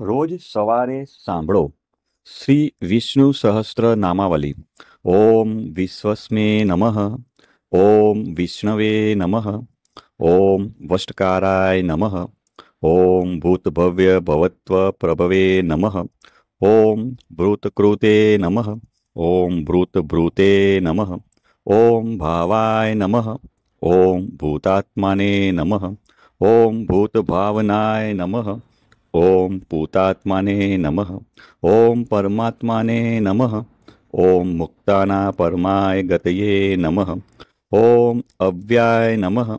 રોજ સવારે સાંભળો શ્રી વિષ્ણુ સહસ્ત્ર નામાવલી. ઓમ વિશ્વસ્મે નમઃ. ઓમ વિષ્ણવે નમઃ. ઓમ વષ્ટકારાય નમઃ. ઓમ ભૂતભવ્ય ભવત્વ પ્રભવે નમઃ. ઓમ ભૃતકૃતે નમઃ. ઓમ ભૃતભૃતે નમઃ. ઓમ ભાવાય નમઃ. ઓમ ભૂતાત્માને નમઃ. ઓમ ભૂતભાવનાય નમઃ. ઓમ પૂતાત્માને નમઃ. ઓમ પરમાત્માને નમઃ. ઓમ મુક્તાના પરમાય ગતયે નમઃ. ઓમ અવ્યાય નમઃ.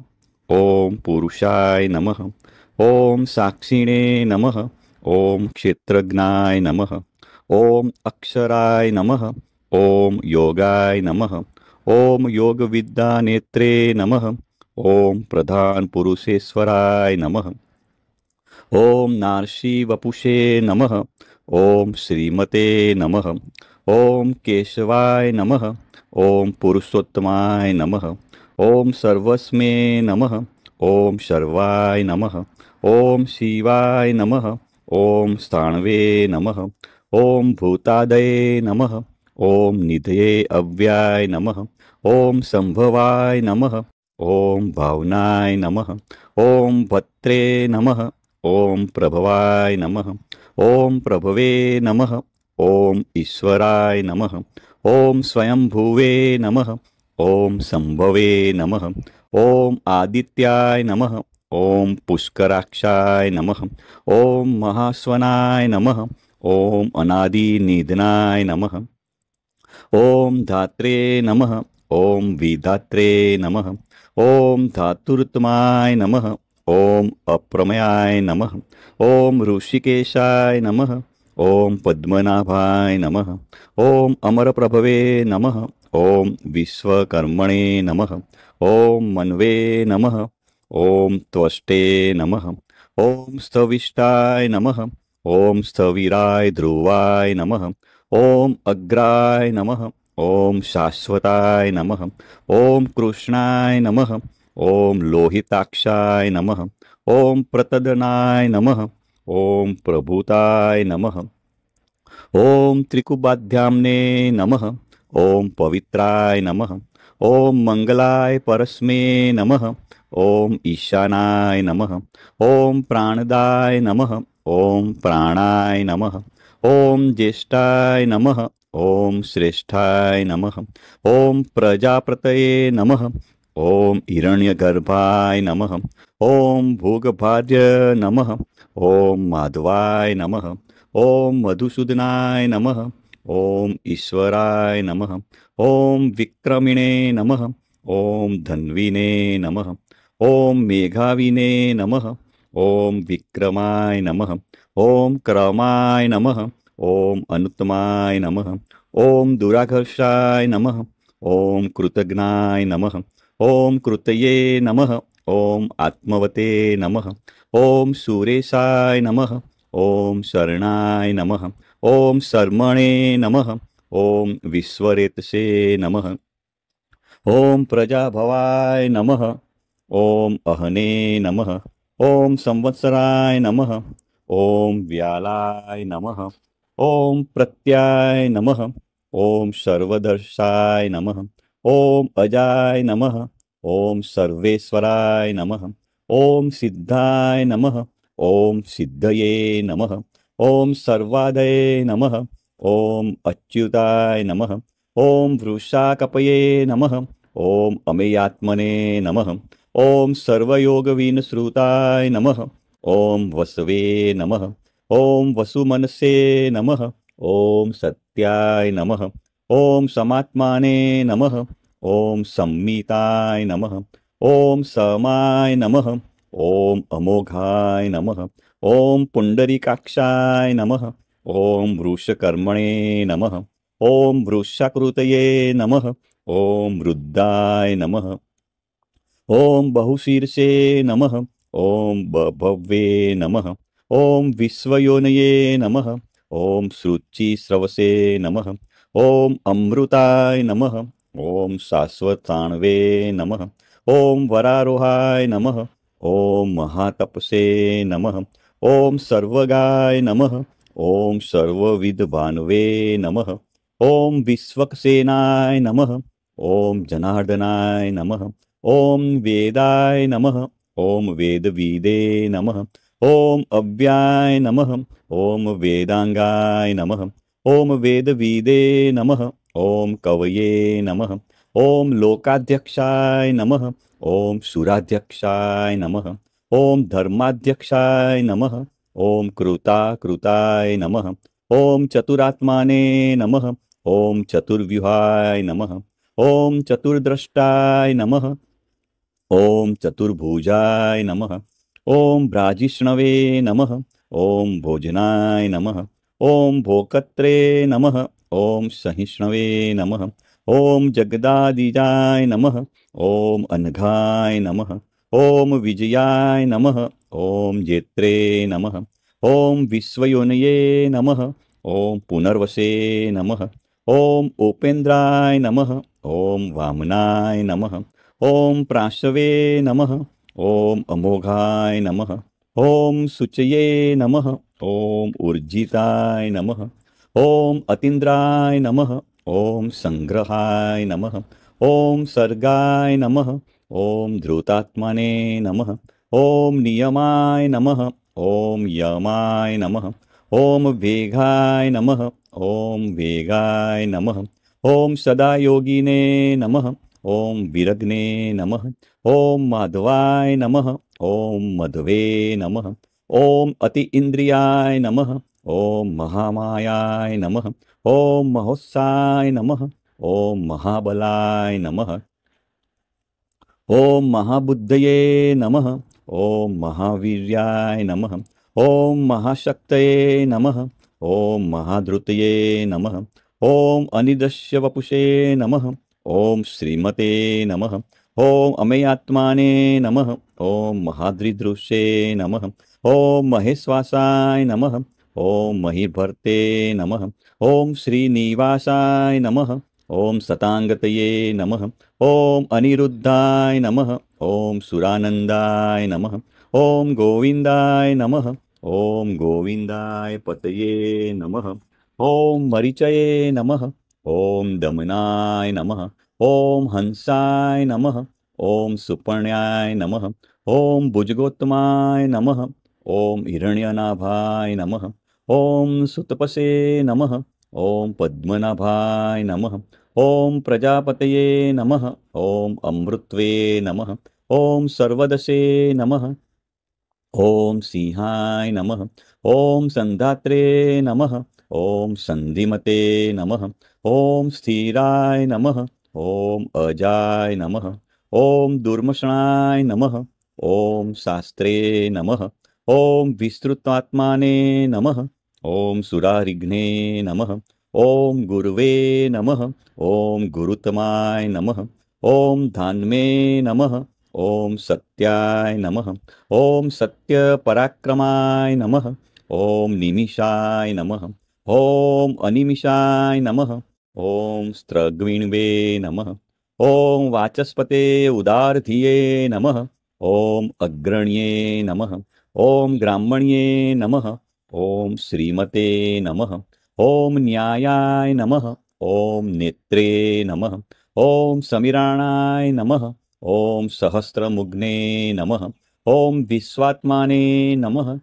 ઓમ પુરુષાય નમઃ. ઓમ સાક્ષિણે નમઃ. ઓમ ક્ષેત્રજ્ઞાય નમઃ. ઓમ અક્ષરાય નમઃ. ઓમ યોગાય નમઃ. ઓમ યોગવિદ્યાનેત્રે નમઃ. ઓમ પ્રધાન પુરુષેશ્વરાય નમઃ. ઓમ નાર્ષિ વપુષે નમઃ. ઓમ શ્રીમતે નમઃ. ઓમ કેશવાય નમઃ. ઓમ પુરુષોત્તમાય નમઃ. ઓમ સર્વસ્મે નમઃ. ઓમ શર્વાય નમઃ. ઓમ શિવાય નમઃ. ઓમ સ્થાણવે નમઃ. ઓમ ભૂતાદયે નમઃ. ઓમ નિધયે અવ્યાય નમઃ. ઓમ સંભવાય નમઃ. ઓમ ભાવનાય નમઃ. ઓમ ભત્રે નમઃ. ઓમ પ્રભવાય નમઃ. ઓમ પ્રભવે નમઃ. ઓમ ઈશ્વરાય નમઃ. ઓમ સ્વયંભુવે નમઃ. ઓમ સંભવે નમઃ. ઓમ આદિત્યાય નમઃ. ઓમ પુષ્કરાક્ષાય નમઃ. ઓમ મહાસ્વનાય નમઃ. ઓમ અનાદિનિધનાય નમઃ. ઓમ ધાત્રે નમઃ. ઓમ વિધાત્રે નમઃ. ઓમ ધાતુર્તમાય નમઃ. ઓમ અપ્રમયાય નમઃ. ઓમ ઋષિકેશાય નમઃ. ઓમ પદ્મનાભાય નમઃ. ઓમ અમરપ્રભવે નમઃ. ઓમ વિશ્વકર્મણે નમઃ. ઓમ મન્વે નમઃ. ઓમ ત્વષ્ટે નમઃ. ઓમ સ્થવિષ્ટાય નમઃ. ઓમ સ્થવિરાય ધ્રુવાય નમઃ. ઓમ અગ્રાય નમઃ. ઓમ શાશ્વતાય નમઃ. ઓમ કૃષ્ણાય નમઃ. ઓમ લોહિતાક્ષાય નમઃ. ઓમ પ્રતદનાય નમઃ. ઓમ પ્રભુતાય નમઃ. ઓમ ત્રિકુબાધ્યામ્ને નમઃ. ઓમ પવિત્રાય નમઃ. ઓમ મંગલાય પરસ્મે નમઃ. ઓમ ઈશાનાય નમઃ. ઓમ પ્રાણદાય નમઃ. ઓમ પ્રાણાય નમઃ. ઓમ જ્યેષ્ઠાય નમઃ. ઓમ શ્રેષ્ઠાય નમઃ. ઓમ પ્રજાપતયે નમઃ. ઓમ હિરણ્યગર્ભાય નમઃ. ઓમ ભોગભાર્ય નમઃ. ઓમ માધવાય નમઃ. ઓમ મધુસૂદનાય નમઃ. ઓમ ઈશ્વરાય નમઃ. ઓમ વિક્રમિણે નમઃ. ઓમ ધન્વીને નમઃ. ઓમ મેઘાવિને નમઃ. ઓમ વિક્રમાય નમઃ. ઓમ ક્રમાય નમઃ. ઓમ અનુત્તમાય નમઃ. ઓમ દુરાઘર્ષાય નમઃ. ઓમ કૃતજ્ઞાય નમઃ. ઓમ કૃતયે નમઃ. ઓમ આત્મવતે નમઃ. ઓમ સુરેશાય નમઃ. ઓમ શરણાય નમઃ. ઓમ શર્મણે નમઃ. ઓમ વિશ્વરેતસે નમઃ. ઓમ પ્રજાભવાય નમઃ. ઓમ અહને નમઃ. ઓમ સંવત્સરાય નમઃ. ઓમ વ્યાલાય નમઃ. ઓમ પ્રત્યાય નમઃ. ઓમ સર્વદર્શાય નમઃ. ઓમ અજાય નમઃ. ઓમ સર્વેશ્વરાય નમઃ. ઓમ સિદ્ધાય નમઃ. ઓમ સિદ્ધયે નમઃ. ઓમ સર્વાદયે નમઃ. ઓમ અચ્યુતાય નમઃ. ઓમ વૃષાકપયે નમઃ. ઓમ અમેયાત્મને નમઃ. ઓમ સર્વયોગવિનશ્રુતાય નમઃ. ઓમ વસવે નમઃ. ઓમ વસુમનસે નમઃ. ઓમ સત્યાય નમઃ. ઓમ સમાત્માને નમઃ. ઓમ સંમિતાય નમઃ. ઓમ સમાય નમઃ. ઓમ અમોઘાય નમઃ. ઓમ પુંડરીકાક્ષાય નમઃ. ઓમ વૃષકર્મણે નમઃ. ઓમ વૃષાકૃતયે નમઃ. ઓમ વૃદ્ધાય નમઃ. ઓમ બહુશીર્ષે નમઃ. ઓમ બભવે નમઃ. ઓમ વિશ્વયોનયે નમઃ. ઓમ શ્રુચિસ્રવસે નમઃ. ઓમ અમૃતાય નમઃ. ઓમ શાશ્વતાણવે નમઃ. ઓમ વરારોહાય નમઃ. ઓમ મહાતપસે નમઃ. ओम सर्वगाय नमः। ओम सर्वविद्भानवे नमः। ओम विश्वक्सेनाय नमः। ओम जनार्दनाय नमः। ओम वेदाय नमः। ओम वेदविदे नमः। ओम अव्याय नमः। ओम वेदांगाय नमः। ओम वेदविदे नमः। ओम कवये नमः। ओम लोकाध्यक्षाय नमः। ओम सुराध्यक्षाय नमः। ओम धर्माध्यक्षाय नमः। ओम कृताय नमः। ओम चतुरात्माने नमः। ओम चतुर्व्यूहाय नमः। ओम चतुर्द्रष्टाय नमः। ओम चतुर्भुजाय नमः। ओम भ्राजिष्णवे नमः। ओम भोजनाय नमः। ओम भोक्त्रे नमः। ओम सहिष्णवे नमः। ओम जगदादिजाय नमः। ओम अनघाय नमः। ओम विजयाय नमः। ओम जेत्रे नमः। ओम विश्वयोनये नमः। ओम पुनर्वसे नमः। ओम उपेन्द्राय नमः। ओम वामनाय नमः। ओम प्राशवे नमः। ओम अमोघाय नमः। ओम शुचये नमः। ओम ऊर्जिताय नमः। ओम अतीन्द्राय नमः। ओम संग्रहाय नमः। ओम सर्गाय नमः। ओम धृतात्मने नमः। ओम नियमाय नमः। ओम यमाय नमः। ओम वेगाय नमः। ओम वेगाय नमः। ओम सदा योगिने नमः। ओम विरग्ने नमः। ओम माधवाय नमः। ओम मधवे नमः। ओम अति इंद्रियाय नमः। ओम महामायाय नमः। ओम महोत्साय नमः। ओम महाबलाय नमः। ओम महाबुद्धये नमः। ओम महावीर्याय नमः। ओम महाशक्तये नमः। ओम महाधृतये नमः। ओम अनिदस्य वपुषे नमः। ओम श्रीमते नमः। ओम अमेयात्माने नमः। ओम महाद्रिदृशे नमः। ओम महेश्वासाय नमः। ओम महिभर्ते नमः। ओम श्रीनिवासाय नमः। ओम सतांगतये नमः। ओम अनिरुद्धाय नमः। ओम सुरानंदाय नमः। ओम गोविंदाय नमः। ओम गोविंदाय पतये नमः। ओम मरीचये नमः। ओम दमनाय नमः। ओम हंसाय नमः। ओम सुपर्ण्याय नमः। ओम भुजगोत्तमाय नमः। ओम हिरण्यनाभाय नमः। ओम सुतपसे नमः। ओम पद्मनाभाय नमः। ओम प्रजापतये नमः। ओम अमृत्वे नमः। ओम सर्वदसे नमः। ओम सिंहाय नमः। ओम संधात्रे नमः। ओम संधिमते नमः। ओम स्थिराय नमः। ओम अजाय नमः। ओम दुर्मषणाय नमः। ओम शास्त्रे नमः। ओम विस्तृतात्माने नमः। ओम सुरारिघ्ने नमः। ओम गुरुवे नमः। ओम गुरुतमाय नमः। ओम धान्मे नमः। ओम सत्याय नमः। ओम सत्य पराक्रमाय नमः। ओम निमिषाय नमः। ओम अनिमिषाय नमः। ओम स्त्रग्विण्वे नमः। ओम वाचस्पते उदारधिये नमः। ओम अग्रण्ये नमः। ओम ग्रामण्ये नमः। ओम श्रीमते नमः। ओम न्यायाय नमः। ओम नेत्रे नमः। ओम समीराणाय नमः। ओम सहस्रमुग्ने नमः। ओम विश्वात्माने नमः।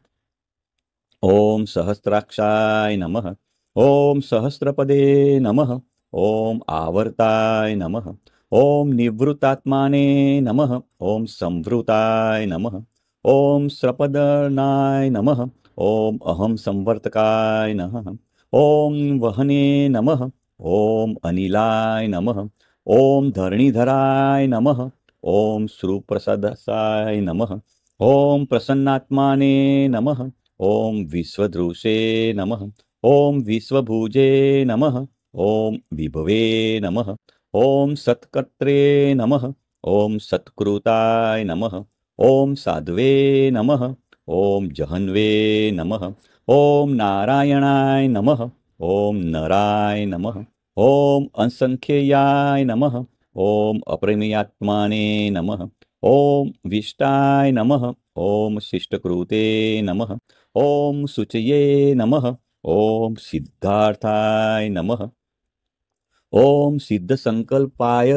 ओम सहस्राक्षाय नमः। ओम सहस्रपदे नमः। ओम आवर्ताय नमः। ओम निवृत्तात्माने नमः। ओम संवृताय नमः। ओम स्रपदनाय नमः। ओम अहम संवर्तकाय नमः। ओम वहने नमः। ओम अनिलाय नमः। ओम धरणीधराय नमः। ओम सुप्रसदसाय नमः। ओम प्रसन्नात्माने नमः। ओम विश्वदृशे नमः। ओम विश्वभुजे नमः। ओम विभवे नमः। ओम सत्कर्त्रे नमः। ओम सत्कृताय नमः। ओम साध्वे नमः। ओम जहन्वे नमः। ओम नारायणाय नमः। ओम नराय नमः। ओम असंख्ययाय नमः। ओम अप्रमेयात्माने नमः। ओम विष्टाय नमः। ओम शिष्टकृते नमः। ॐ शुचये नमः। ॐ सिद्धार्थाय नमः। ॐ सिद्धसंकल्पाय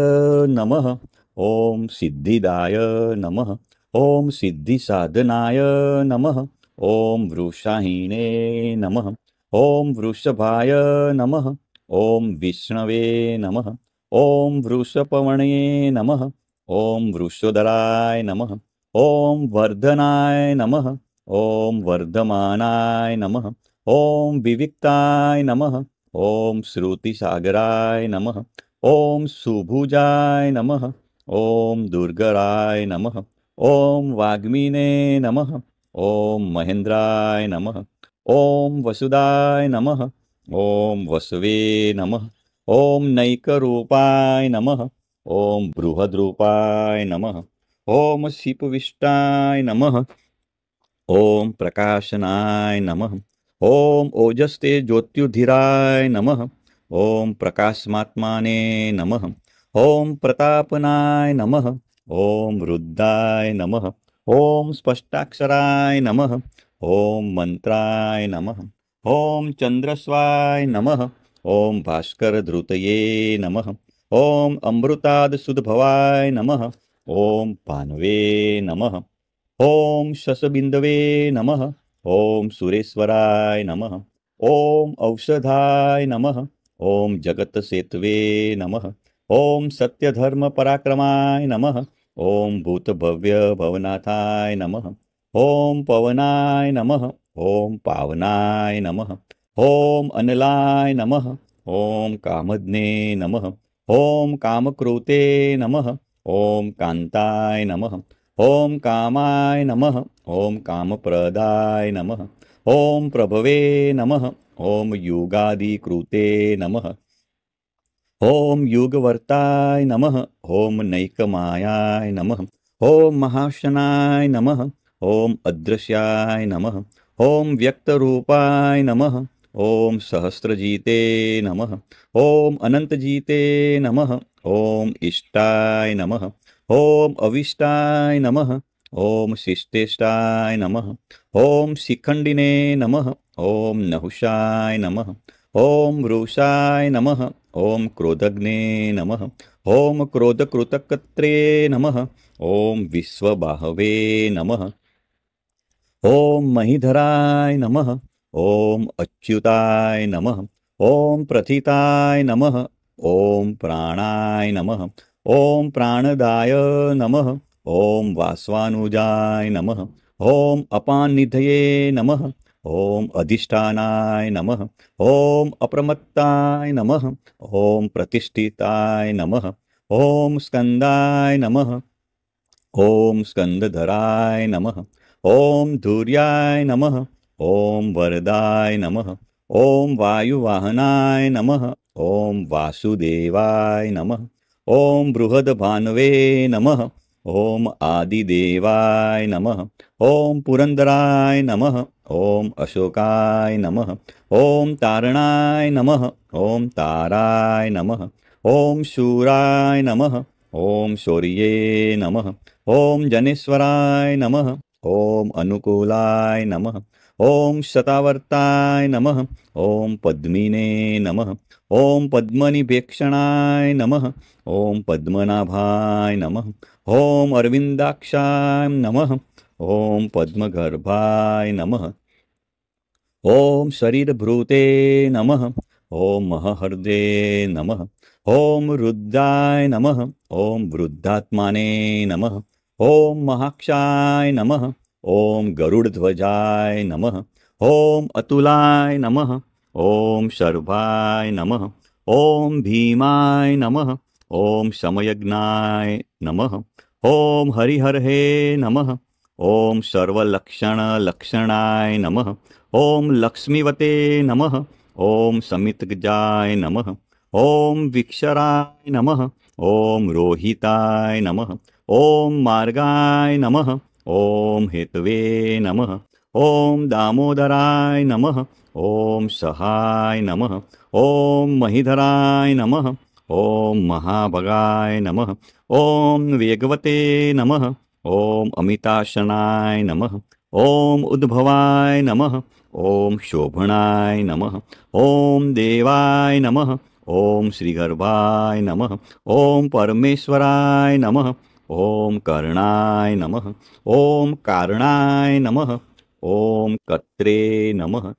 नमः। ॐ सिद्धिदाय नमः। ॐ सिद्धिसाधनाय नमः। ॐ वृषाहिणे नमः। ॐ वृषभाय नमः। ॐ विष्णवे नमः। ॐ वृषपवणे नमः। ॐ वृषोदराय नमः। ॐ वर्धनाय नमः। ॐ वर्धमानाय नमः। ॐ विविक्ताय नमः। ॐ श्रुतिसागराय नमः। ॐ सुभुजाय नमः। ॐ दुर्गराय नमः। ॐ वाग्मिने नमः। ॐ महेन्द्राय नमः। ॐ वसुदाय नमः। ॐ वसवे नमः। ॐ नैकरूपाय नमः। ॐ बृहद्रूपाय नमः। ॐ शिपविष्टाय नमः। ॐ प्रकाशनाय नमः। ॐ ओजस्ते ज्योत्युधिराय नमः। ॐ प्रकाशमात्माने नमः। ॐ प्रतापनाय नमः। ॐ रुद्राय नमः। ॐ स्पष्टाक्षराय नमः। ॐ मंत्राय नमः। ॐ चंद्रस्वाय नमः। ॐ भास्करधृतये नमः। ॐ अमृतादसुधभवाय नमः। ॐ पानवे नमः। ॐ शशबिन्दवे नमः। ॐ सुरेश्वराय नमः। ॐ औषधाय नमः। ॐ जगत्सेतवे नमः। ॐ सत्यधर्मपराक्रमाय नमः। ॐ भूतभव्यभवनाथाय नमः। ॐ पवनाय नमः। ॐ पावनाय नमः। ॐ अनलाय नमः। ॐ कामज्ञे नमः। ॐ कामकृते नमः। ॐ कान्ताय नमः। ॐ कामाय नमः। ॐ कामप्रदाय नमः। ॐ प्रभवे नमः। ॐ युगादिकृते नमः। ॐ युगवर्ताय नमः। ॐ नैकमायाय नमः। ॐ महाशनाय नमः। ॐ अदृश्याय नमः। ॐ व्यक्तरूपाय नमः। ॐ सहस्रजीते नमः। ॐ अनन्तजीते नमः। ॐ इष्टाय नमः। ॐ अविष्टाय नमः। ॐ शिष्टेष्टाय नमः। ॐ शिखण्डिने नमः। ॐ नहुषाय नमः। ॐ वृषाय नमः। ॐ क्रोधग्ने नमः। ॐ क्रोधकृतकत्रे नमः। ॐ विश्वबाहवे नमः। ॐ महीधराय नमः। ॐ अच्युताय नमः। ॐ प्रथिताय नमः। ॐ प्राणाय नमः। ॐ प्राणदाय नमः। ॐ वासवानुजाय नमः। ॐ अपाननिधये नमः। ॐ अधिष्ठानाय नमः। ॐ अप्रमत्ताय नमः। ॐ प्रतिष्ठिताय नमः। ॐ स्कन्दाय नमः। ॐ स्कन्दधराय नमः। ॐ धूर्याय नमः। ॐ वरदाय नमः। ॐ वायुवाहनाय नमः। ॐ वासुदेवाय नमः। ॐ बृहद्भानवे नमः। ॐ आदिदेवाय नमः। ॐ पुरन्दराय नमः। ॐ अशोकाय नमः। ॐ तारणाय नमः। ॐ ताराय नमः। ॐ शूराय नमः। ॐ शौर्ये नमः। ॐ जनेश्वराय नमः। ॐ अनुकूलाय नमः। ॐ शतावर्ताय नमः। ॐ पद्मिने नमः। ॐ पद्मनिभेक्षणाय नमः। ॐ पद्मनाभाय नमः। ॐ अरविन्दाक्षाय नमः। ॐ पद्मगर्भाय नमः। ॐ शरीरभृते नमः। ॐ महहृदे नमः। ॐ रुद्राय नमः। ॐ वृद्धात्माने नमः। ॐ महाक्षाय नमः। ॐ गरुडध्वजाय नमः। ॐ अतुलाय नमः। ॐ शर्भाय नमः। ॐ भीमाय नमः। ॐ समयज्ञाय नमः। ॐ हरिहरहे नमः। ॐ सर्वलक्षणलक्षणाय नमः। ॐ लक्ष्मीवते नमः। ॐ समितगजाय नमः। ॐ विक्षराय नमः। ॐ रोहिताय नमः। ॐ मार्गाय नमः। ॐ हेतवे नमः। ॐ दामोदराय नमः। ॐ सहाय नमः। ॐ महीधराय नमः। ॐ महाभगाय नमः। ॐ वेगवते नमः। ॐ अमिताशनाय नमः। ओम उद्भवाय नमः। ओम शोभणाय नमः। ओम देवाय नमः। ओम श्रीगर्भाय नमः। ओम परमेश्वराय नमः। ओम कर्णाय नमः। ओम कारणाय नमः। ओम कत्रे नमः।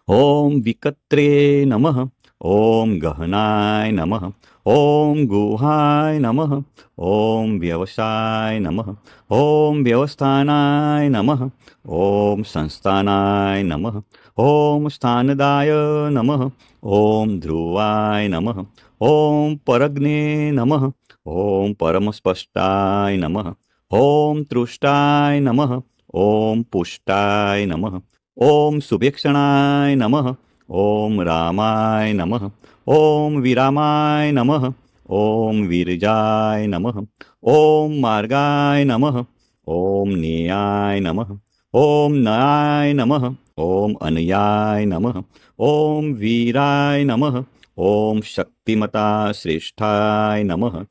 ओम विकत्रे नमः। ओम गहनाय नमः। ओम गुहाय नमः। ओम व्यवसाय नमः। ओम व्यवस्थानाय नमः। ओम संस्थानाय नमः। ओम स्थानदाय नमः। ओम ध्रुवाय नमः। ओम परग्ने नमः। ओम परमस्पष्टाय नमः। ओम तृष्टाय नमः। ओम पुष्टाय नमः। ओम सुभीक्षणाय नमः। ओम रामाय नमः। ओम विरामाय नमः। ओम वीरजाय नमः। ओम मार्गाय नमः। ओम नेयाय नमः। ओम नयाय नमः। ओम अनयाय नमः। ओम वीराय नमः। ओम शक्तिमता श्रेष्ठाय नमः।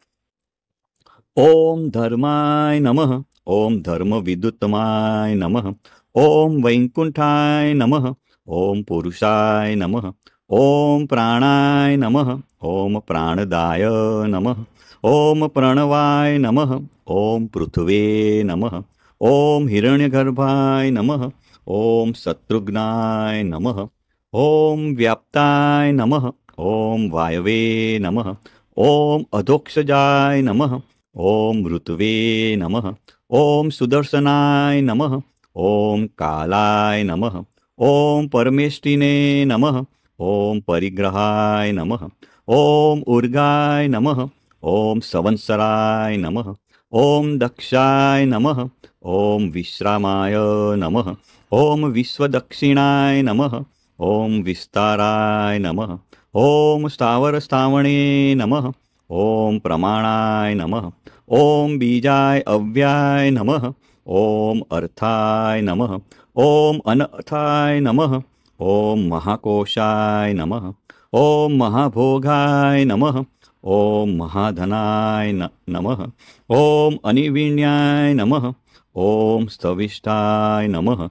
ओम धर्माय नमः। ओम धर्मविदुत्तमाय नमः। ओम वैकुंठाय नमः। ओम पुरुषाय नमः। ओम प्राणाय नमः। ओम प्राणदाय नमः। ओम प्रणवाय नमः। ओम पृथ्वे नमः। ओम हिरण्यगर्भाय नमः। ओम शत्रुघ्नाय नमः। ओम व्याप्ताय नमः। ओम वायवे नमः। ओम अधोक्षजाय नमः। ओम ऋतवे नमः। ओम सुदर्शनाय नमः। ओम कालाय नमः। ओम परमेष्टिने नमः। ओम परिग्रहाय नमः। ओम उर्गाय नमः। ओम संवत्सराय नमः। ओम दक्षाय नमः। ओम विश्रामाय नमः। ओम विश्वदक्षिणाय नमः। ओम विस्ताराय नमः। ओम स्थावरस्थावणे नमः। ओम प्रमाणाय नमः। ओम बीजाय अव्याय नमः। ओम अर्थाय नमः। ओम अनर्थाय नमः। ओम महाकोशाय नमः। ओम महाभोगाय नमः। ओम महाधनाय नमः। ओम अनिविण्याय नमः। ओम स्तविष्ठाय नमः।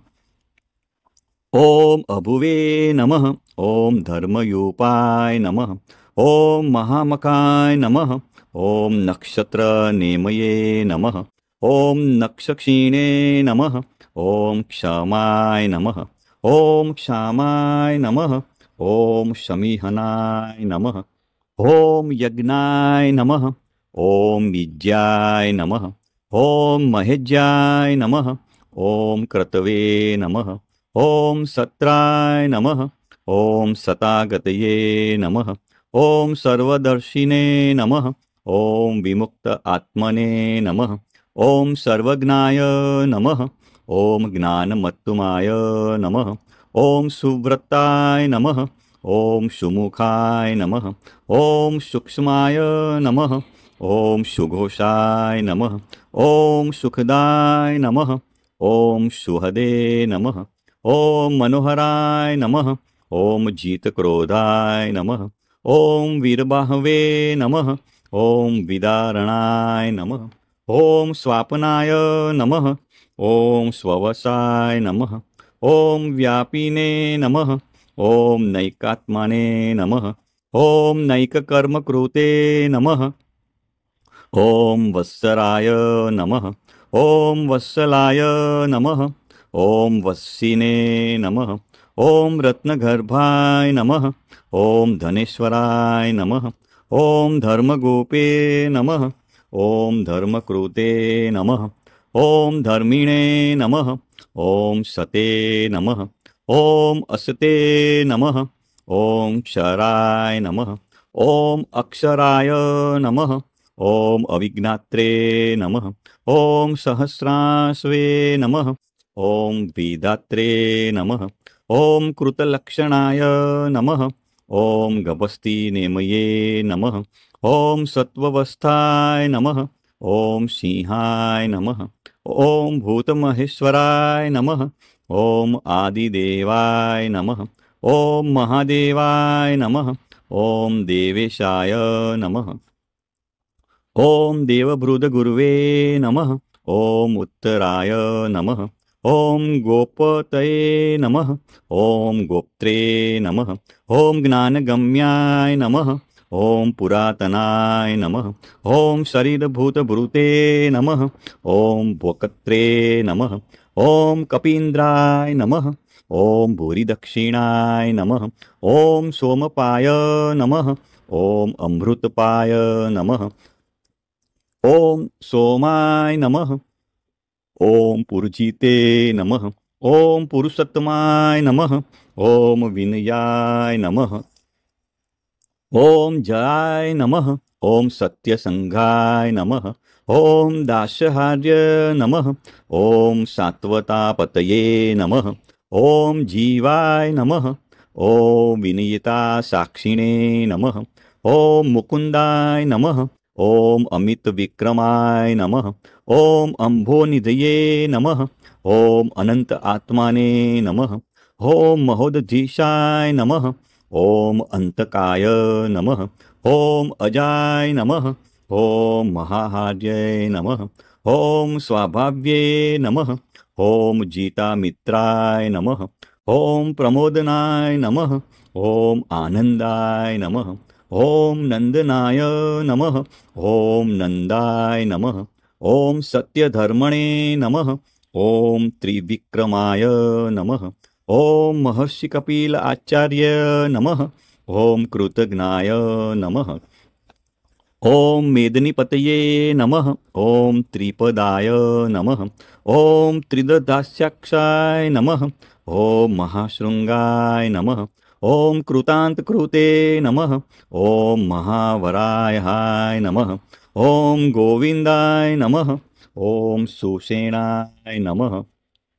ओम अभुवे नमः। ओम धर्मयूपाय नमः। ओम महामकाय नमः। ओम नक्षत्र नेमये नमः। ओम नक्षक्षीणे नमः। ओम क्षमाय नमः। ओम क्षमाय नमः। ओम शमीहनाय नमः। ओम यज्ञाय नमः। ओम विज्ञाय नमः। ओम महेज्याय नमः। ओम क्रतवे नमः। ओम सत्राय नमः। ओम सतागतये नमः। ओम सर्वदर्शिने नमः। ओम विमुक्त आत्मने नमः। ओम सर्वज्ञाय नमः। ओम ज्ञानमत्तुमाय नमः। ओम सुव्रताय नमः। ओम सुमुखाय नमः। ओम सूक्ष्माय नमः। ओम सुघोषाय नमः। ओम सुखदाय नमः। ओम सुहदे नमः। ओम मनोहराय नमः। ओम जीतक्रोधाय नमः। ओम वीरबाहवे नमः। ओम विदारणाय नमः। ओम स्वापनाय नमः। ओम स्ववसाय नमः। ओम व्यापिने नमः। ओम नैकात्मने नमः। ओम नैककर्मकृते नमः। ओम वत्सराय नमः। ओम वत्सलाय नमः। ओम वत्सिने नमः। ओम रत्नगर्भाय नमः। ओम धनेश्वराय नमः। ओम धर्मगोपे नमः। ओम धर्मकृते नमः। ओम धर्मिणे नमः। ओम सते नमः। ओम असते नमः। ओम क्षराय नमः। ओम अक्षराय नमः। ओम अविघ्नात्रे नमः। ओम सहस्रास्वे नमः। ओम वेदात्रे नमः। ओम कृतलक्षणाय नमः। ओम गभस्ति नेमये नमः। ओम सत्वस्थाय नमः। ओम सिंहाय नमः। ओम भूतमहेश्वराय नमः। ओम आदिदेवाय नमः। ओम महादेवाय नमः। ओम देवेशाय नमः। ओम देवभृदगुरुवे नमः। ओम उत्तराय नमः। ॐ गोपतये नमः। ॐ गोप्त्रे नमः। ॐ ज्ञानगम्याय नमः। ॐ पुरातनाय नमः। ॐ शरीरभूतभृते नमः। ॐ भोक्त्रे नमः। ॐ कपीन्द्राय नमः। ॐ भूरिदक्षिणाय नमः। ॐ सोमपाय नमः। ॐ अमृतपाय नमः। ॐ सोमाय नमः। ॐ पुरुजिते नमः। ॐ पुरुषोत्तमाय नमः। ॐ विनयाय नमः। ॐ जयाय नमः। ॐ सत्यसंघाय नमः। ॐ दासहार्य नमः। ॐ सात्वतापतये नमः। ॐ जीवाय नमः। ॐ विनियता साक्षिणे नमः। ॐ मुकुन्दाय नमः। ॐ अमितविक्रमाय नमः। ॐ अम्भोनिधये नमः। ॐ अनंत आत्माने नमः। ॐ महोदधीशाय नमः। ॐ अंतकाय नमः। ॐ अजाय नमः। ॐ महाहार्ये नमः। ॐ स्वाभाव्ये नमः। ॐ जीतामित्राय नमः। ॐ प्रमोदनाय नमः। ॐ आनंदाय नमः। ॐ नंदनाय नमः। ॐ नंदाय नमः। ॐ सत्यधर्मणे नमः। ॐ त्रिविक्रमाय नमः। ॐ महर्षि कपिल आचार्य नमः। ॐ कृतज्ञाय नमः। ॐ मेदिनीपतये नमः। ॐ त्रिपदाय नमः। ॐ त्रिददास्याक्षाय नमः। ॐ महाशृंगाय नमः। ॐ कृतान्तकृते नमः। ॐ महावरायाय नमः। ॐ गोविन्दाय नमः। ॐ सुषेणाय नमः।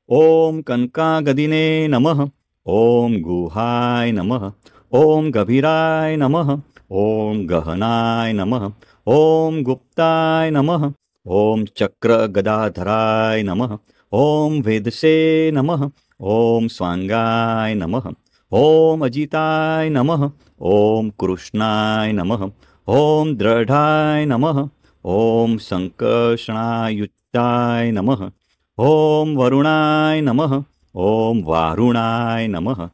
ॐ कनकागदिने नमः। ॐ गुहाय नमः। ॐ गभीराय नमः। ॐ गहनाय नमः। ॐ गुप्ताय नमः। ॐ चक्रगदाधराय नमः। ॐ वेदसे नमः। ॐ स्वांगाय नमः। ॐ अजिताय नमः। ॐ कृष्णाय नमः। ॐ दृढाय नमः। ॐ संकर्षणायुक्ताय नमः। ॐ वरुणाय नमः। ॐ वारुणाय नमः।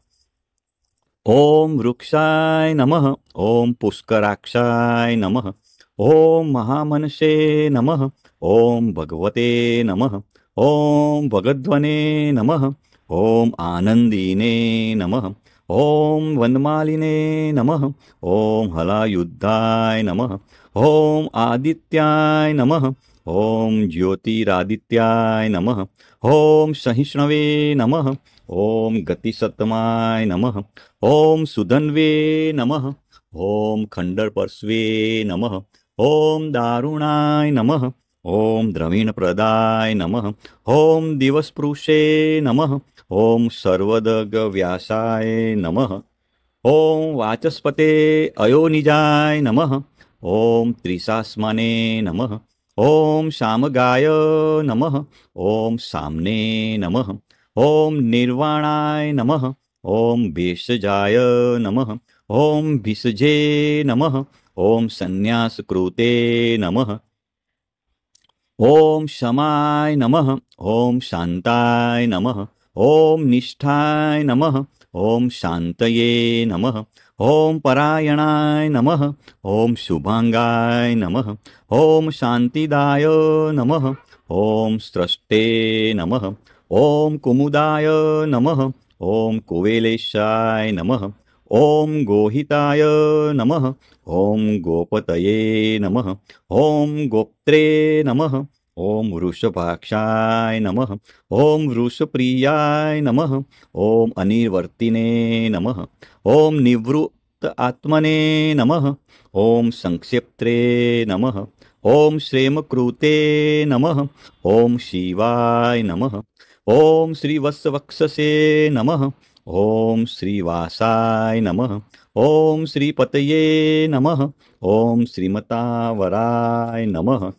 ॐ वृक्षाय नमः। ॐ पुष्कराक्षाय नमः। ॐ महामनसे नमः। ॐ भगवते नमः। ॐ भगध्वने नमः। ॐ आनंदिने नमः। ॐ वनमालिने नमः। ॐ हलायुद्धाय नमः। ॐ आदित्याय नमः। ॐ ज्योतिरादित्याय नमः। ॐ सहिष्णवे नमः। ॐ गतिसत्तमाय नमः। ॐ सुधन्वे नमः। ॐ खंडरपर्श्वे नमः। ॐ दारुणाय नमः। ॐ द्रविणप्रदाय नमः। ॐ दिवसपुरुषे नमः। ॐ सर्वदगव्यासाय नमः। ॐ वाचस्पते अयोनिजाय नमः। ॐ त्रिशास्मने नमः। ॐ शामगाय नमः। ॐ साम्ने नमः। ॐ निर्वाणाय नमः। ॐ भेषजाय नमः। ॐ भिषजे नमः। ॐ संन्यासकृते नमः। ॐ शमाय नमः। ॐ शान्ताय नमः। ॐ निष्ठाय नमः। ॐ शान्तये नमः। ॐ परायणाय नमः। ॐ शुभांगाय नमः। ॐ शान्तिदाय नमः। ॐ स्रष्टे नमः। ॐ कुमुदाय नमः। ॐ कुवेलेशाय नमः। ॐ गोहिताय नमः। ॐ गोपतये नमः। ॐ गोप्त्रे नमः। ॐ वृषभाक्षाय नमः। ॐ वृषप्रियाय नमः। ॐ अनिवर्तिने नमः। ॐ निवृत्त आत्मने नमः। ॐ संक्षिप्त्रे नमः। ॐ श्रेमकृते नमः। ॐ शिवाय नमः। ॐ श्रीवत्सवक्षसे नमः। ॐ श्रीवासाय नमः। ॐ श्रीपतये नमः। ॐ श्रीमतावराय नमः।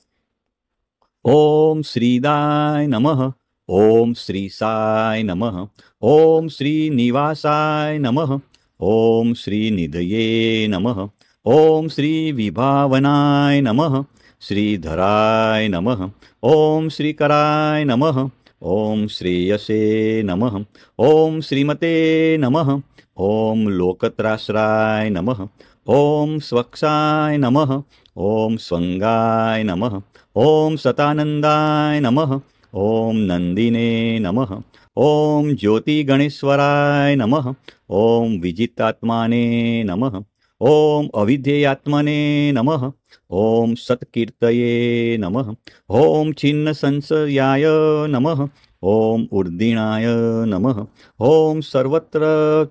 ॐ श्रीदाय नमः। ॐ श्रीसाय नमः। ॐ श्रीनिवासाय नमः। ॐ श्रीनिधये नमः। ॐ श्रीविभावनाय नमः। श्रीधराय नमः। ॐ श्रीकराय नमः। ओम श्रेयसे नमः. ओम श्रीमते नमः. ओम लोकत्राश्राय नमः. ओम स्वक्षाय नमः. ओम स्वंगाय नमः. ओम सतानंदाय नमः. ओम नंदिने नमः. ओम ज्योतिगणेश्वराय नमः. ओम विजितात्माने नमः. ओम अविद्येयात्मने नमः. ओम सत्कीर्तये नमः. ओम छिन्नसंशयाय नमः. ओम ऊर्दिणाय नमः. ओम सर्वत्र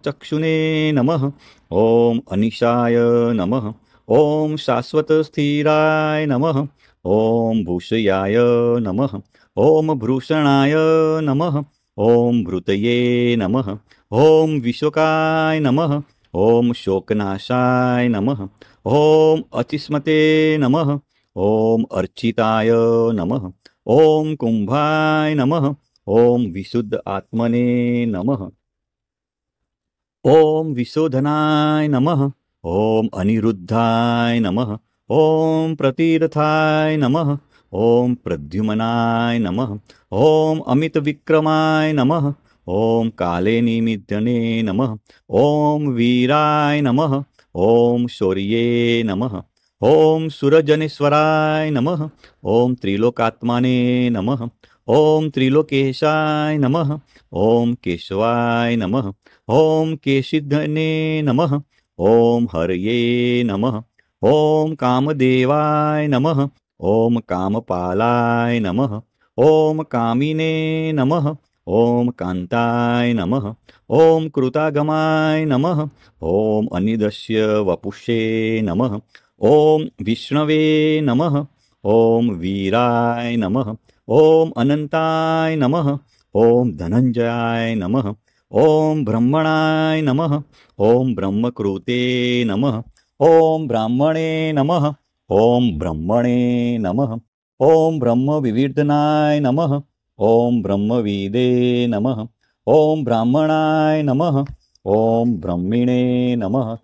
चक्षुने नमः. ओम अनिशाय नमः. ओम शाश्वतस्थिराय नमः. ओम भूषयाय नमः. ओम भूषणाय नमः. ओम भृतये नमः. ओम विशोकाय नमः. ओम शोकनाशाय नमः. ओम अतिस्मते नमः. ओम अर्चिताय नमः. ओम कुंभाय नमः. ओम विशुद्ध आत्मने नमः. ओम विशोधनाय नमः. ओम अनिरुद्धाय नमः. ओम प्रतिरथाय नमः. ओम प्रद्युम्नाय नमः. ओम अमित विक्रमाय नमः. ओम काले निमिद्धने नमः. ओम वीराय नमः. ओम शौर्ये नमः. ओम सुरजनेश्वराय नमः. ओम त्रिलोकात्माने नमः. ओम त्रिलोकेशाय नमः. ओम केशवाय नमः. ओम केशिधने नमः. ओम हरये नमः. ओम कामदेवाय नमः. ओम कामपालाय नमः. ओम कामिने नमः. ओम कांताय नमः. ओम कृतागमाय नमः. ओम अनिदस्य वपुषे नमः. ओम विष्णवे नमः. ओम वीराय नमः. ओम अनंताय नमः. ओम धनंजयाय नमः. ओम ब्रह्मणाय नमः. ओम ब्रह्मकृते नमः. ओम ब्राह्मणे नमः. ओम ब्रह्मणे नमः. ओम ब्रह्मविवर्धनाय नमः. ओम ब्रह्मविदे नमः. ओम ब्राह्मणाय नमः. ओम ब्रह्मिणे नमः.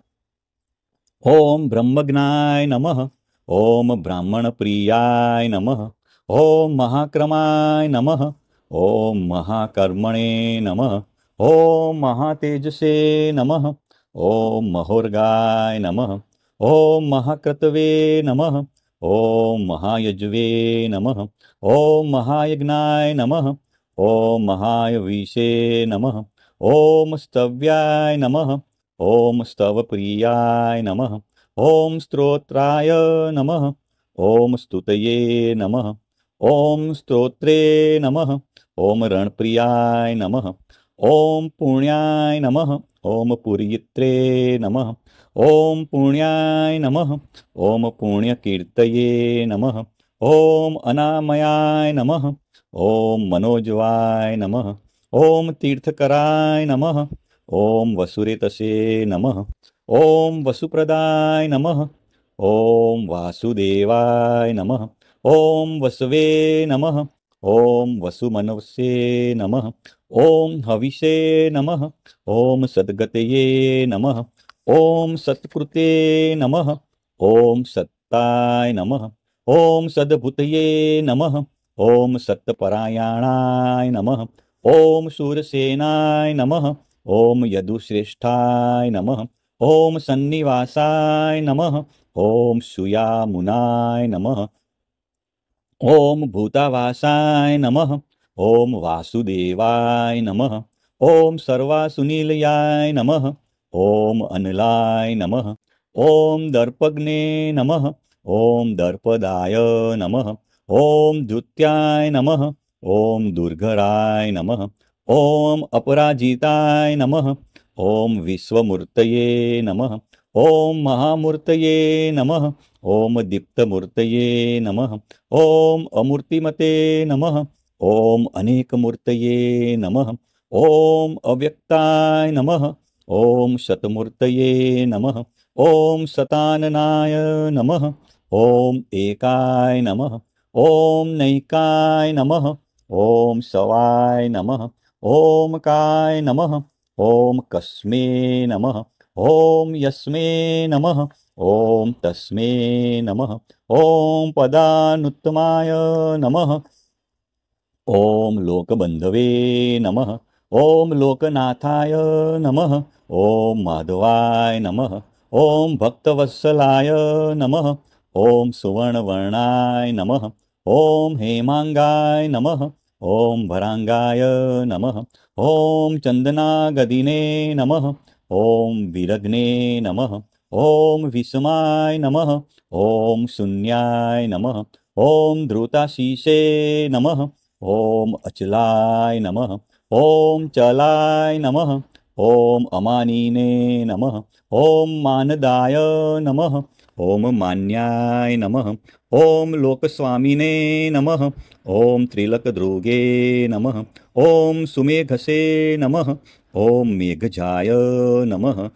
ओम ब्रह्मज्ञाय नमः. ओम ब्राह्मणप्रियाय नमः. ओम महाक्रमाय नमः. ओम महाकर्मणे नमः. ओम महातेजसे नमः. ओम महोर्गाय नमः. ओम महाक्रतवे नमः. ओम महायज्वे नमः. ओम महायज्ञाय नमः. ओम महायविषे नमः. ओम स्तव्याय नमः. ओम स्तवप्रियाय नमः. ओम स्तोत्राय नमः. ओम स्तुतये नमः. ओम स्तोत्रे नमः. ओम रणप्रियाय नमः. ओम पुण्याय नमः. ओम पुरीत्रे नमः. ओम पुण्याय नमः. ओम पुण्यकीर्तये नमः. ओम अनामयाय नमः. ओम मनोजवाय नमः. ओम तीर्थकराय नमः. ओम वसुरेतसे नमः. ओम वसुप्रदाय नमः. ओम वासुदेवाय नमः. ओम वसवे नमः. ओम वसुमनवसे नमः. ओम हविषे नमः. ओम सद्गतये नमः. ओम सत्कृते नमः. ओम सत्ताय नमः. ओम सद्भूतये नमः. ओम सत्परायणाय नमः. ओम शूरसेनाय नमः. ओम यदुश्रेष्ठाय नमः. ओम सन्निवासाय नमः. ओम सुयामुनाय नमः. ओम भूतावासाय नमः. ओम वासुदेवाय नमः. ओम सर्वासुनीलयाय नमः. ओम अनलाय नमः. ओम दर्पग्ने नमः. ओम दर्पदाय नमः. ओम द्युत्याय नमः. ओम दुर्घराय नमः. ओम अपराजिताय नमः. ओम विश्वमूर्तये नमः. ओम महामूर्तये नमः. ओम दीप्तमूर्तये नमः. ओम अमूर्तिमते नमः. ओम अनेकमूर्तये नमः. ओम अव्यक्ताय नमः. ओम शतमूर्तये नमः. ओम शताननाय नमः. ओम एकाय नमः. ओम नैकाय नमः. ओम सवाय नमः. ओम काय नमः. ओम कस्मे नमः. ओम यस्मे नमः. ओम तस्मै नमः. ओम पदानुत्तमाय नमः. ॐ लोकबन्धवे नमः। ॐ लोकनाथाय नमः। ॐ माधवाय नमः। ॐ भक्तवत्सलाय नमः। ॐ सुवर्णवर्णाय नमः। ॐ हेमाङ्गाय नमः। ॐ भराङ्गाय नमः। ॐ चन्दनागदिने नमः। ॐ विरग्ने नमः। ॐ विषमाय नमः। ॐ शून्याय नमः। ॐ धृताशीषे नमः। ॐ अचलाय नमः। ॐ चलाय नमः। ॐ अमानिने नमः। ॐ मानदाय नमः। ॐ मान्याय नमः। ॐ लोकस्वामिने नमः। ॐ त्रिलकद्रुगे नमः। ॐ सुमेघसे नमः। ॐ मेघजाय नमः।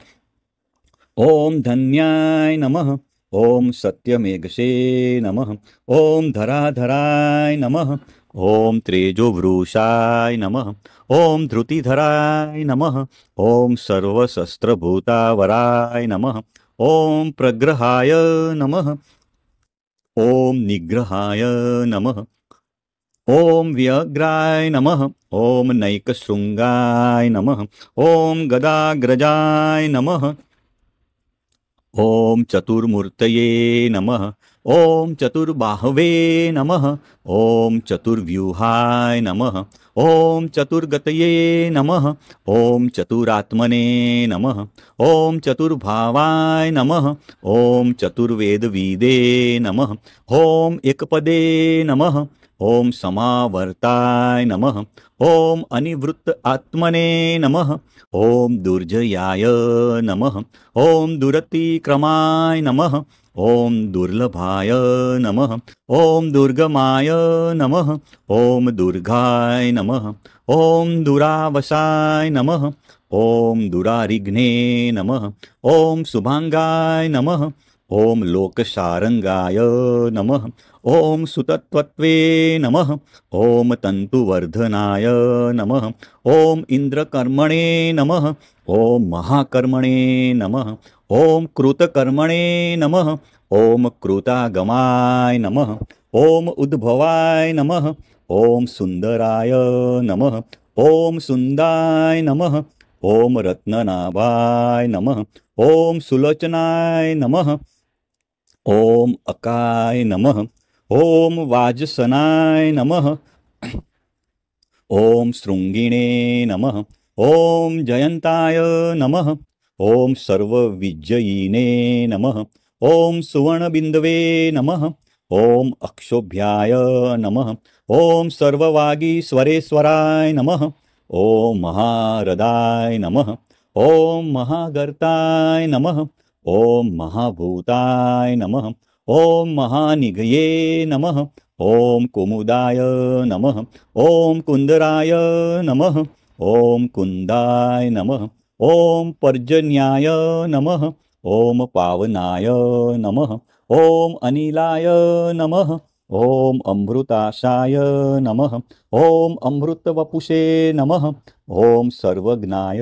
ॐ धन्याय नमः। ॐ सत्यमेघसे नमः। ॐ धराधराय नमः। ॐ त्रेजोवृषाय नमः। ॐ धृतिधराय नमः। ॐ सर्वशस्त्रभूतावराय नमः। ॐ प्रग्रहाय नमः। ॐ निग्रहाय नमः। ॐ व्यग्राय नमः। ॐ नैकशृङ्गाय नमः। ॐ गदाग्रजाय नमः। ॐ चतुर्मूर्तये नमः। ॐ चतुर्बाहवे नमः। ॐ चतुर्व्यूहाय नमः। ॐ चतुर्गतये नमः। ॐ चतुरात्मने नमः। ॐ चतुर्भावाय नमः। ॐ चतुर्वेदविदे नमः। ॐ एकपदे नमः। ॐ समावर्ताय नमः। ॐ अनिवृत्त आत्मने नमः। ॐ दुर्जयाय नमः। ॐ दुरतिक्रमाय नमः। ॐ दुर्लभाय नमः। ॐ दुर्गमाय नमः। ॐ दुर्गाय नमः। ॐ दुरावसाय नमः। ॐ दुरारिघ्ने नमः। ॐ शुभाङ्गाय नमः। ॐ लोकसारङ्गाय नमः। ॐ सुतत्वत्वे नमः। ॐ तन्तुवर्धनाय नमः। ॐ इन्द्रकर्मणे नमः। ॐ महाकर्मणे नमः। ॐ कृतकर्मणे नमः। ॐ कृतागमाय नमः। ॐ उद्भवाय नमः। ॐ सुन्दराय नमः। ॐ सुन्दाय नमः। ॐ रत्ननाभाय नमः। ॐ सुलोचनाय नमः। ॐ अकाय नमः। ॐ वाजसनाय नमः। ॐ शृङ्गिणे नमः। ॐ जयन्ताय नमः। ॐ सर्वविजयिने नमः। ॐ सुवर्णबिन्दवे नमः। ॐ अक्षोभ्याय नमः। ॐ सर्ववागीश्वरेश्वराय नमः। ॐ महारदाय नमः। ॐ महागर्ताय नमः। ॐ महाभूताय नमः। ॐ महानिघये नमः। ॐ कुमुदाय नमः। ॐ कुन्दराय नमः। ॐ कुन्दाय नमः। ॐ पर्जन्याय नमः। ॐ पावनाय नमः। ॐ अनिलाय नमः। ॐ अमृताशाय नमः। ॐ अमृतवपुषे नमः। ॐ सर्वज्ञाय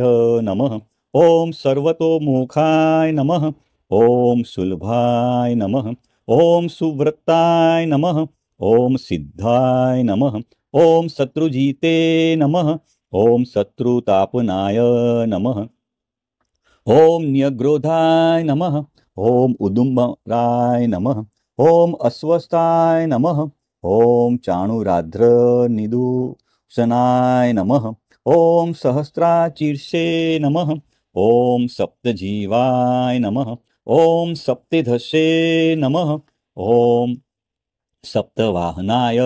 नमः। ॐ सर्वतोमुखाय नमः। ॐ सुलभाय नमः। ॐ सुव्रताय नमः। ॐ सिद्धाय नमः। ॐ शत्रुजिते नमः। ॐ शत्रुतापनाय नमः। ॐ न्यग्रोधाय नमः। ॐ उदुम्बराय नमः। ॐ अस्वस्थाय नमः। ॐ चाणुराध्र निदूषणाय नमः। ॐ सहस्राशीर्षे नमः। ॐ सप्तजीवाय नमः। ॐ सप्तधसे नमः। ॐ सप्तवाहनाय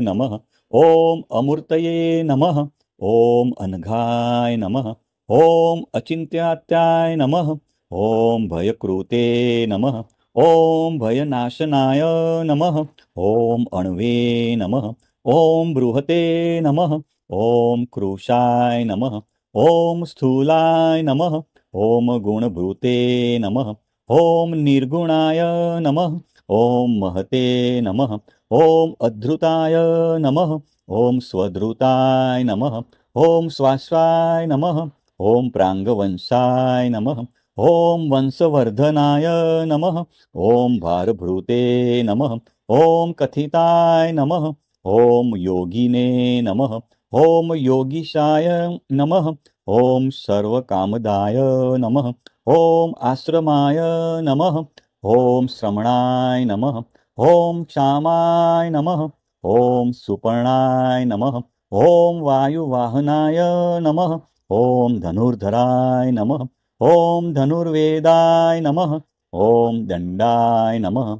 नमः। ॐ अमूर्तये नमः। ॐ अनघाय नमः। ॐ अचिन्त्यात्याय नमः। ॐ भयकृते नमः। ॐ भयनाशनाय नमः। ॐ अण्वे नमः। ॐ बृहते नमः। ॐ कृशाय नमः। ॐ स्थूलाय नमः। ॐ गुणभृते नमः। ॐ निर्गुणाय नमः। ॐ महते नमः। ॐ अधृताय नमः। ॐ स्वधृताय नमः। ॐ स्वाश्वाय नमः। ॐ प्राङ्गवंशाय नमः। ॐ वंशवर्धनाय नमः। ॐ भारभृते नमः। ॐ कथिताय नमः। ॐ योगिने नमः। ॐ योगीशाय नमः। ॐ सर्वकामदाय नमः। ॐ आश्रमाय नमः। ॐ श्रमणाय नमः। ॐ क्षामाय नमः। ॐ सुपर्णाय नमः। ॐ वायुवाहनाय नमः। ॐ धनुर्धराय नमः। ॐ धनुर्वेदाय नमः। ॐ दण्डाय नमः।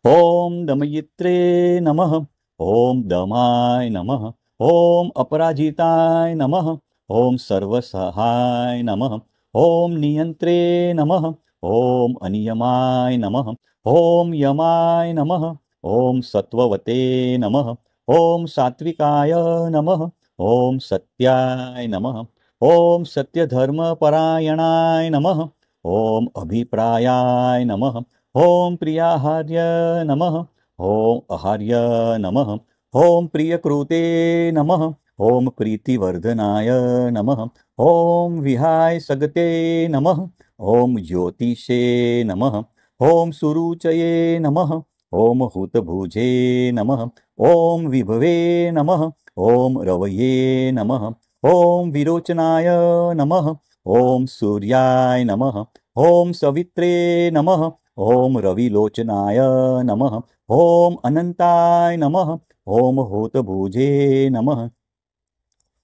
ॐ दमयित्रे नमः। ॐ दमाय नमः। ॐ अपराजिताय नमः। ॐ सर्वसहाय नमः। ॐ नियन्त्रे नमः। ॐ अनियमाय नमः। ॐ यमाय नमः। ॐ सत्त्ववते नमः। ॐ सात्विकाय नमः। ॐ सत्याय नमः। ॐ सत्यधर्मपरायणाय नमः। ॐ अभिप्रायाय नमः। ॐ प्रियाहार्य नमः। ॐ आहार्य नमः। ॐ प्रियकृते नमः। ॐ प्रीतिवर्धनाय नमः। ॐ विहाय सगते नमः। ॐ ज्योतिषे नमः। ॐ सुरुचये नमः। ॐ हुतभुजे नमः। ॐ विभवे नमः। ॐ रवये नमः। ॐ विरोचनाय नमः। ॐ सूर्याय नमः। ॐ सवित्रे नमः। ॐ रविलोचनाय नमः। ॐ अनन्ताय नमः। ॐ होतभुजे नमः।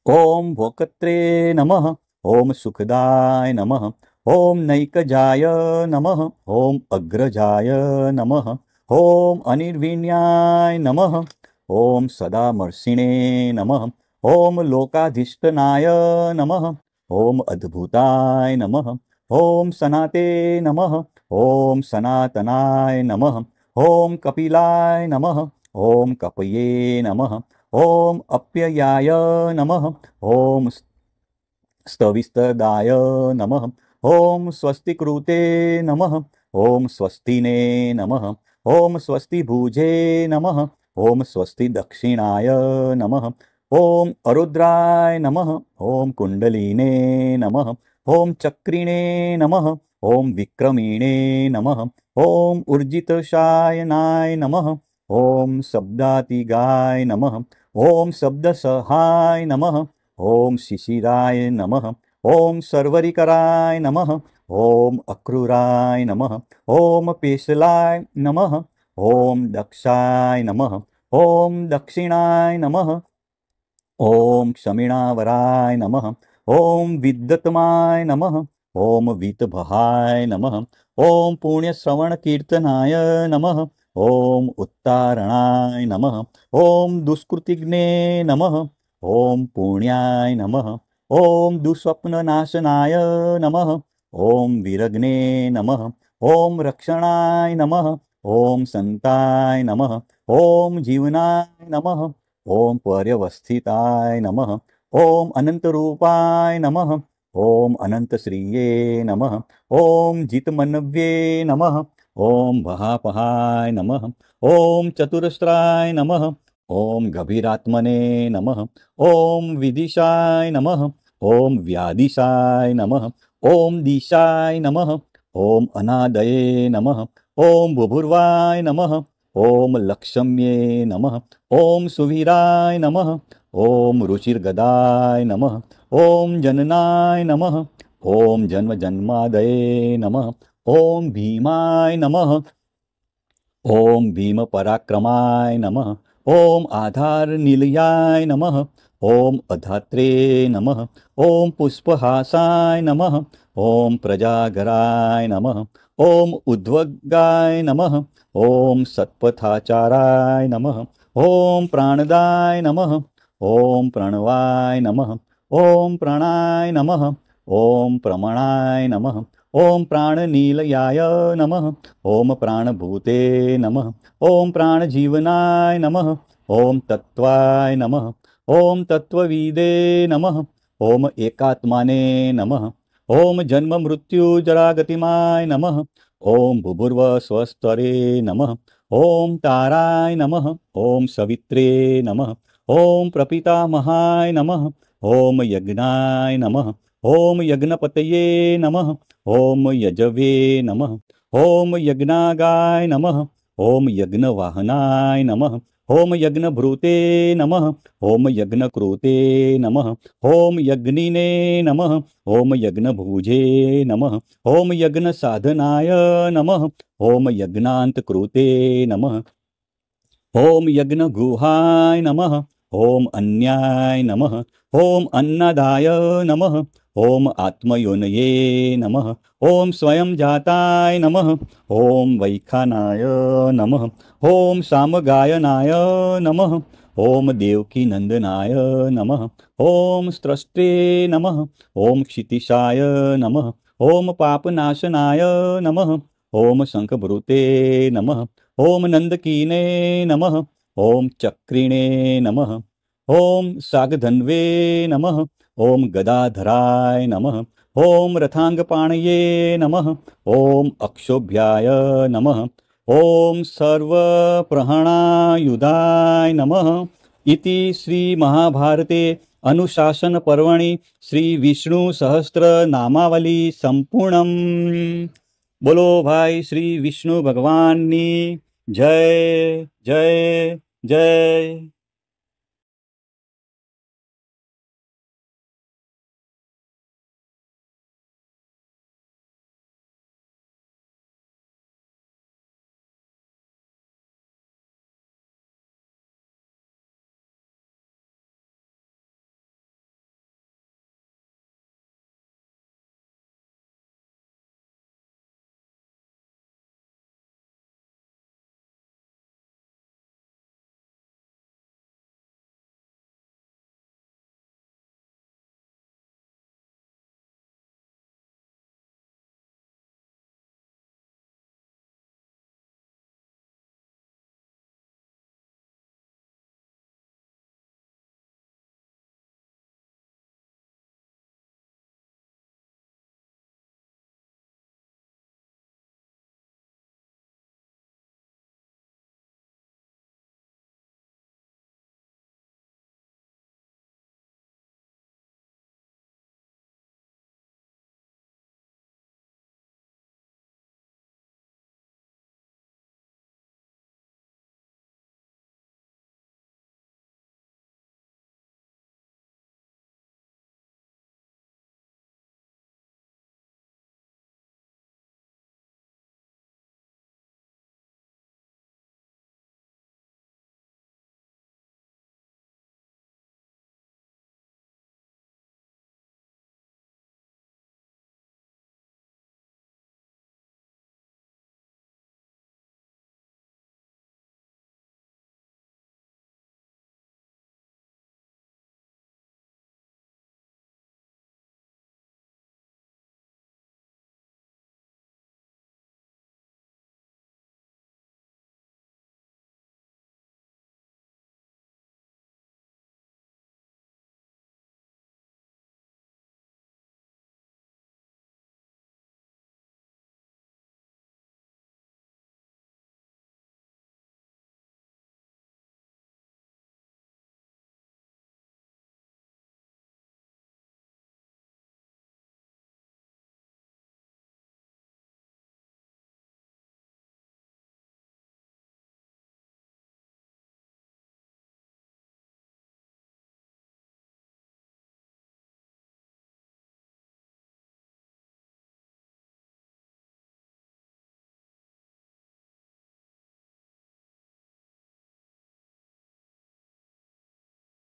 ॐ भोक्त्रे नमः। ॐ सुखदाय नमः। ॐ नैकजाय नमः। ॐ अग्रजाय नमः। ॐ अनिर्विण्याय नमः। ॐ सदामर्षिणे नमः। ॐ लोकाधिष्ठनाय नमः। ॐ अद्भुताय नमः। ॐ सनाते नमः। ॐ सनातनाय नमः। ॐ कपिलाय नमः। ॐ कपये नमः। ॐ अप्ययाय नमः। ॐ स्तविस्तदाय नमः। ॐ स्वस्तिकृते नमः। ॐ स्वस्तिने नमः। ॐ स्वस्तिभुजे नमः। ॐ स्वस्ति दक्षिणाय नमः। ॐ अरुद्राय नमः। ॐ कुण्डलिने नमः। ॐ चक्रिणे नमः। ॐ विक्रमिणे नमः। ॐ ऊर्जितशायनाय नमः। ॐ शब्दातिगाय नमः। ॐ शब्दसहाय नमः। ॐ शिशिराय नमः। ॐ सर्वरिकराय नमः। ॐ अक्रूराय नमः। ॐ पेशलाय नमः। ॐ दक्षाय नमः। ॐ दक्षिणाय नमः। ॐ क्षमिणावराय नमः। ॐ विद्युत्तमाय नमः। ॐ वीतभहाय नमः। ॐ पुण्यश्रवणकीर्तनाय नमः। ॐ उत्तारणाय नमः। ॐ दुष्कृतिघ्ने नमः। ॐ पुण्याय नमः। ॐ दुःस्वप्ननाशनाय नमः। ॐ विरग्ने नमः। ॐ रक्षणाय नमः। ॐ सन्ताय नमः। ॐ जीवनाय नमः। ॐ पर्यवस्थिताय नमः। ॐ अनन्तरूपाय नमः। ॐ अनन्तश्रिये नमः। ॐ जितमन्व्ये नमः। ॐ महापहाय नमः। ॐ चतुरस्राय नमः। ॐ गभीरात्मने नमः। ॐ विदिशाय नमः। ॐ व्यादिशाय नमः। ॐ दिशाय नमः। ॐ अनादये नमः। ॐ बुभुर्वाय नमः। ॐ लक्ष्म्ये नमः। ॐ सुवीराय नमः। ॐ रुचिर्गदाय नमः। ॐ जननाय नमः। ॐ जन्मजन्मादये नमः। ॐ भीमाय नमः। ॐ भीमपराक्रमाय नमः। ॐ आधारनिलयाय नमः। ॐ अधात्रे नमः। ॐ पुष्पहासाय नमः। ॐ प्रजागराय नमः। ॐ उद्वगाय नमः। ॐ सत्पथाचाराय नमः। ॐ प्राणदाय नमः। ॐ प्रणवाय नमः। ॐ प्राणाय नमः। ॐ प्रमणाय नमः। ॐ प्राणनीलयाय नमः। ॐ प्राणभूते नमः। ॐ प्राणजीवनाय नमः। ॐ तत्त्वाय नमः। ॐ तत्त्वविदे नमः। ॐ एकात्माने नमः। ॐ जन्ममृत्युजरागतिमाय नमः। ॐ भुभुर्वस्वस्तरे नमः। ॐ ताराय नमः। ॐ सवित्रे नमः। ॐ प्रपितामहाय नमः। ॐ यज्ञाय नमः। ॐ यज्ञपतये नमः। ॐ यजवे नमः। ॐ यज्ञागाय नमः। ॐ यज्ञवाहनाय नमः। ओम यज्ञभृते नमः। ओम यज्ञकृते नमः। ओम यज्ञिने नमः। ओम यज्ञभुजे नमः। ओम यज्ञसाधनाय नमः। ओम यज्ञान्तकृते नमः। ओम यज्ञगुहाय नमः। ओम अन्याय नमः। ओम अन्नदाय नमः। ओम आत्मयोनये नमः। ओम स्वयं जाताय नमः। ओम वैखानाय नमः। ओम सामगायनाय नमः। ओम देवकीनंदनाय नमः। ओम स्रष्टे नमः। ओम क्षितिशाय नमः। ओम पापनाशनाय नमः। ओम शंखभृते नमः। ओम नंदकीने नमः। ओम चक्रिणे नमः। ओम सागधन्वे नमः। ओम गदाधराय नमः। ओम रथांगपाणये नमः। ओम अक्षोभ्याय नमः। ओम सर्वप्रहणायुधाय नमः। इति श्री महाभारते अनुशासन पर्वणि श्री विष्णु सहस्त्र नामावली संपूर्णम। बोलो भाई श्री विष्णु भगवान की जय जय जय।